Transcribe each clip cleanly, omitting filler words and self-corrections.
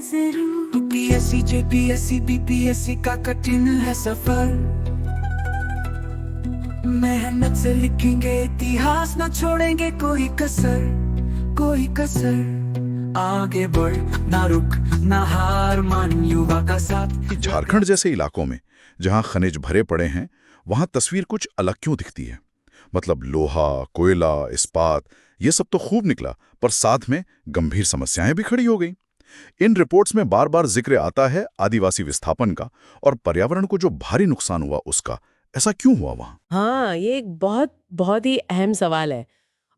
जरूर। UPSC JPSC BPSC का कठिन है सफर, मेहनत से लिखेंगे इतिहास, न छोड़ेंगे कोई कसर, कोई कसर। आगे बढ़ ना रुक ना हार मान, युवा का साथ। झारखंड जैसे इलाकों में जहां खनिज भरे पड़े हैं, वहां तस्वीर कुछ अलग क्यों दिखती है? मतलब लोहा, कोयला, इस्पात, ये सब तो खूब निकला, पर साथ में गंभीर समस्याएं भी खड़ी हो गई। इन रिपोर्ट्स में बार बार जिक्र आता है आदिवासी विस्थापन का और पर्यावरण को जो भारी नुकसान हुआ उसका। ऐसा क्यों हुआ वहां? हाँ, ये एक बहुत बहुत ही अहम सवाल है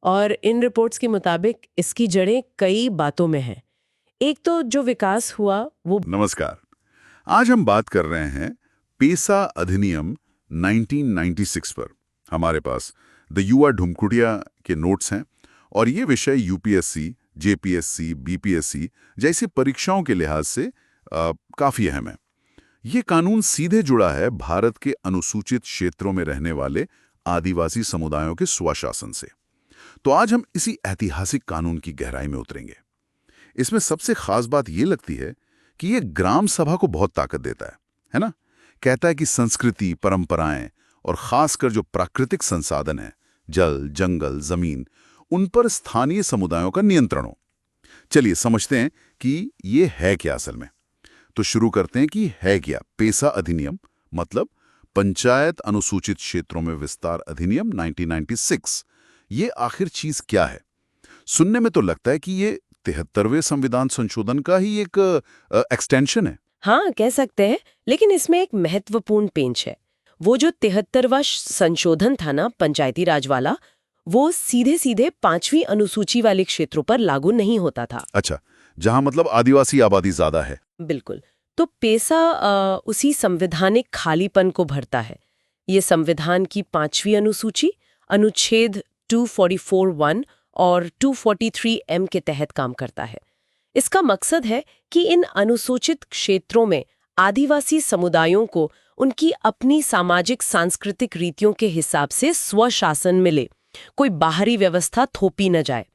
और इन रिपोर्ट्स के मुताबिक इसकी जड़ें कई बातों में हैं। एक तो जो विकास हुआ वो नमस्कार, आज हम बात कर रहे हैं पेसा अधिनियम 1996 पर। हमारे पास द युवा ढुमकुटिया के नोट्स हैं और ये विषय यूपीएससी, जेपीएससी, बीपीएससी जैसी परीक्षाओं के लिहाज से काफी अहम है। ये कानून सीधे जुड़ा है भारत के अनुसूचित क्षेत्रों में रहने वाले आदिवासी समुदायों के स्वशासन से। तो आज हम इसी ऐतिहासिक कानून की गहराई में उतरेंगे। इसमें सबसे खास बात ये लगती है कि ये ग्राम सभा को बहुत ताकत देता है ना? कहता है कि संस्कृति, परंपराएं और खासकर जो प्राकृतिक संसाधन है, जल, जंगल, जमीन, उन पर स्थानीय समुदायों का नियंत्रण हो। चलिए समझते हैं कि ये है क्या असल में। तो शुरू करते हैं कि है क्या पेसा अधिनियम, मतलब पंचायत अनुसूचित क्षेत्रों में विस्तार अधिनियम 1996। ये आखिर चीज क्या है? सुनने में तो लगता है कि ये 73वें संविधान संशोधन का ही एक एक्सटेंशन है। हाँ कह सकते हैं, लेकिन इसमें एक महत्वपूर्ण पेंच है। वो जो 73वां संशोधन था ना, पंचायती राज वाला, वो सीधे सीधे 5वीं अनुसूची वाले क्षेत्रों पर लागू नहीं होता था। अच्छा, जहां मतलब आदिवासी आबादी ज्यादा है। बिल्कुल। तो पेसा उसी संवैधानिक खालीपन को भरता है। ये संविधान की 5वीं अनुसूची अनुच्छेद 244(1) और 243(m) के तहत काम करता है। इसका मकसद है कि इन अनुसूचित क्षेत्रों में आदिवासी समुदायों को उनकी अपनी सामाजिक सांस्कृतिक रीतियों के हिसाब से स्वशासन मिले, कोई बाहरी व्यवस्था थोपी न जाए।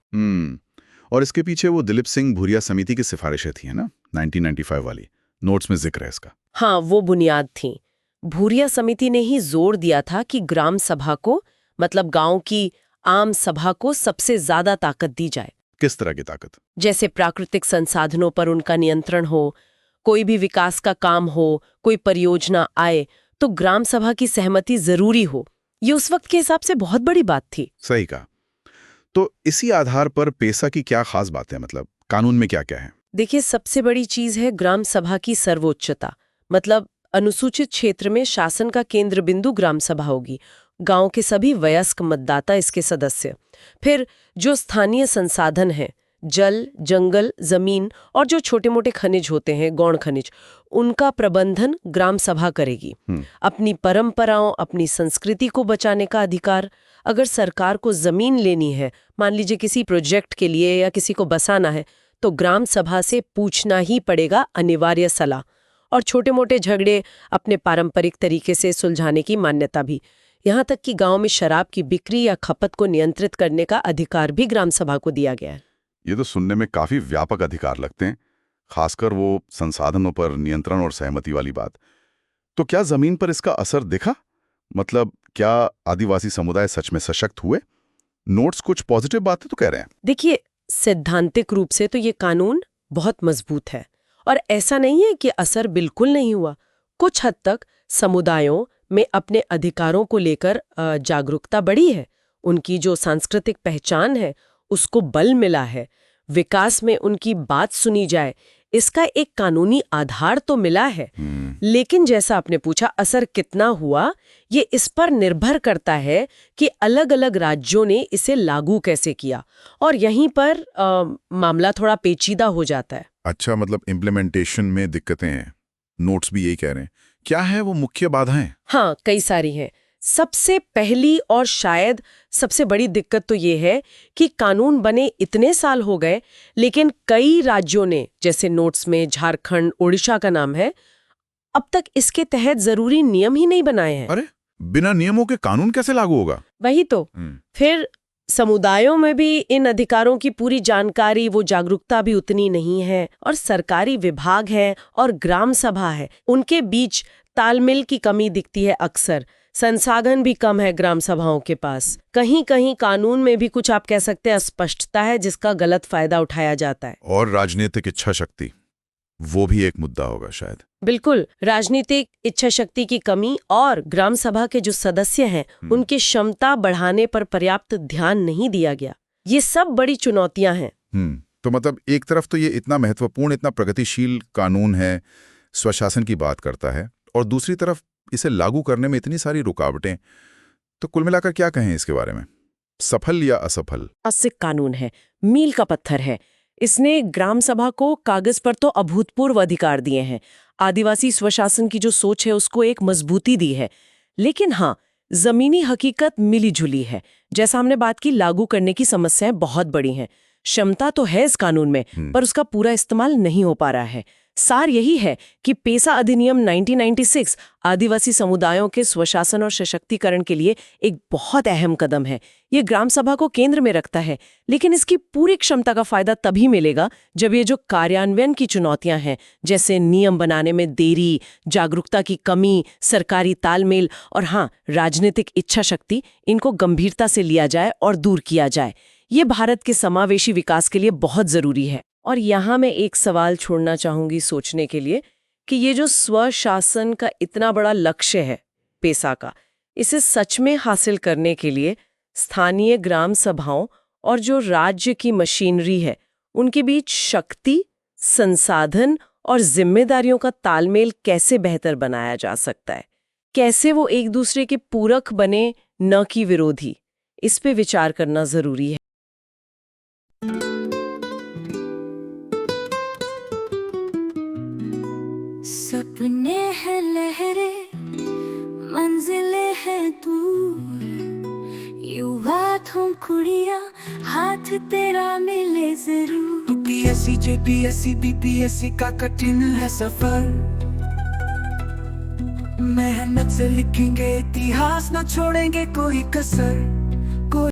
और इसके पीछे वो दिलीप सिंह भूरिया समिति की सिफारिशें थी, है ना, 1995 वाली। नोट्स में जिक्र है इसका। हाँ, वो बुनियाद थी। भूरिया समिति ने ही जोर दिया था कि ग्राम सभा को, मतलब गांव की आम सभा को सबसे ज्यादा ताकत दी जाए। किस तरह की ताकत? जैसे प्राकृतिक संसाधनों पर उनका नियंत्रण हो, कोई भी विकास का काम हो, कोई परियोजना आए तो ग्राम सभा की सहमति जरूरी हो। ये उस वक्त के हिसाब से बहुत बड़ी बात थी। सही कहा। तो इसी आधार पर पेसा की क्या खास बात है? मतलब कानून में क्या क्या है? देखिए, सबसे बड़ी चीज है ग्राम सभा की सर्वोच्चता। मतलब अनुसूचित क्षेत्र में शासन का केंद्र बिंदु ग्राम सभा होगी, गांव के सभी वयस्क मतदाता इसके सदस्य। फिर जो स्थानीय संसाधन हैं, जल, जंगल, जमीन और जो छोटे मोटे खनिज होते हैं, गौण खनिज, उनका प्रबंधन ग्राम सभा करेगी। अपनी परंपराओं, अपनी संस्कृति को बचाने का अधिकार। अगर सरकार को जमीन लेनी है, मान लीजिए किसी प्रोजेक्ट के लिए या किसी को बसाना है, तो ग्राम सभा से पूछना ही पड़ेगा, अनिवार्य सलाह। और छोटे मोटे झगड़े अपने पारंपरिक तरीके से सुलझाने की मान्यता भी। यहाँ तक कि गांव में शराब की बिक्री या खपत को नियंत्रित करने का अधिकार भी ग्राम सभा को दिया गया है। ये तो सुनने में काफी व्यापक अधिकार लगते हैं, खासकर वो संसाधनों पर नियंत्रण और सहमति वाली बात। तो क्या जमीन पर इसका असर दिखा? मतलब क्या आदिवासी समुदाय सच में सशक्त हुए? नोट्स कुछ पॉजिटिव बातें तो कह रहे हैं। देखिए, सैद्धांतिक रूप से तो ये कानून बहुत मजबूत है और ऐसा नहीं है कि असर बिल्कुल नहीं हुआ। कुछ हद तक समुदायों में अपने अधिकारों को लेकर जागरूकता बढ़ी है। उनकी जो सांस्कृतिक पहचान है उसको बल मिला है। विकास में उनकी बात सुनी जाए, इसका एक कानूनी आधार तो मिला है। लेकिन जैसा आपने पूछा, असर कितना हुआ, ये इस पर निर्भर करता है कि अलग अलग राज्यों ने इसे लागू कैसे किया, और यहीं पर मामला थोड़ा पेचीदा हो जाता है। अच्छा, मतलब इम्प्लीमेंटेशन में दिक्कतें हैं। नोट्स भी यही कह रहे हैं। क्या है वो मुख्य बाधाएं? हाँ, कई सारी हैं। सबसे पहली और शायद सबसे बड़ी दिक्कत तो ये है कि कानून बने इतने साल हो गए, लेकिन कई राज्यों ने, जैसे नोट्स में झारखंड, ओडिशा का नाम है, अब तक इसके तहत जरूरी नियम ही नहीं बनाए हैं। अरे, बिना नियमों के कानून कैसे लागू होगा? वही तो। फिर समुदायों में भी इन अधिकारों की पूरी जानकारी, वो जागरूकता भी उतनी नहीं है। और सरकारी विभाग है और ग्राम सभा है, उनके बीच तालमेल की कमी दिखती है अक्सर। संसाधन भी कम है ग्राम सभाओं के पास। कहीं कहीं कानून में भी कुछ आप कह सकते हैं अस्पष्टता है, जिसका गलत फायदा उठाया जाता है। और राजनीतिक इच्छा शक्ति, वो भी एक मुद्दा होगा शायद। बिल्कुल, राजनीतिक इच्छा शक्ति की कमी और ग्राम सभा के जो सदस्य हैं उनकी क्षमता बढ़ाने पर पर्याप्त ध्यान नहीं दिया गया। ये सब बड़ी चुनौतियां हैं। तो मतलब एक तरफ तो ये इतना महत्वपूर्ण, इतना प्रगतिशील कानून है, स्वशासन की बात करता है, और दूसरी तरफ इसे लागू करने में इतनी सारी रुकावटें। तो कुल मिलाकर क्या कहें इसके बारे में, सफल या असफल? ऐतिहासिक कानून है, मील का पत्थर है। इसने ग्राम सभा को कागज पर तो अभूतपूर्व अधिकार दिए हैं, आदिवासी स्वशासन की जो सोच है उसको एक मजबूती दी है। लेकिन हाँ, जमीनी हकीकत मिली जुली है। जैसा हमने बात की, लागू करने की समस्याएं बहुत बड़ी हैं। क्षमता तो है इस कानून में, पर उसका पूरा इस्तेमाल नहीं हो पा रहा है। सार यही है कि पेसा अधिनियम 1996 आदिवासी समुदायों के स्वशासन और सशक्तिकरण के लिए एक बहुत अहम कदम है। ये ग्राम सभा को केंद्र में रखता है, लेकिन इसकी पूरी क्षमता का फायदा तभी मिलेगा जब ये जो कार्यान्वयन की चुनौतियां हैं, जैसे नियम बनाने में देरी, जागरूकता की कमी, सरकारी तालमेल और हाँ, राजनीतिक इच्छा शक्ति, इनको गंभीरता से लिया जाए और दूर किया जाए। ये भारत के समावेशी विकास के लिए बहुत जरूरी है। और यहाँ मैं एक सवाल छोड़ना चाहूंगी सोचने के लिए कि ये जो स्वशासन का इतना बड़ा लक्ष्य है पेसा का, इसे सच में हासिल करने के लिए स्थानीय ग्राम सभाओं और जो राज्य की मशीनरी है उनके बीच शक्ति, संसाधन और जिम्मेदारियों का तालमेल कैसे बेहतर बनाया जा सकता है? कैसे वो एक दूसरे के पूरक बने, न कि विरोधी? इस पे विचार करना जरूरी है। सपने हैं लहरे, मंजिले हैं दूर, युवा तुम कुड़िया, हाथ तेरा मिले जरूर। यूपीएससी, जेपीएससी, बीपीएससी का कठिन है सफर, मेहनत से लिखेंगे इतिहास, न छोड़ेंगे कोई कसर।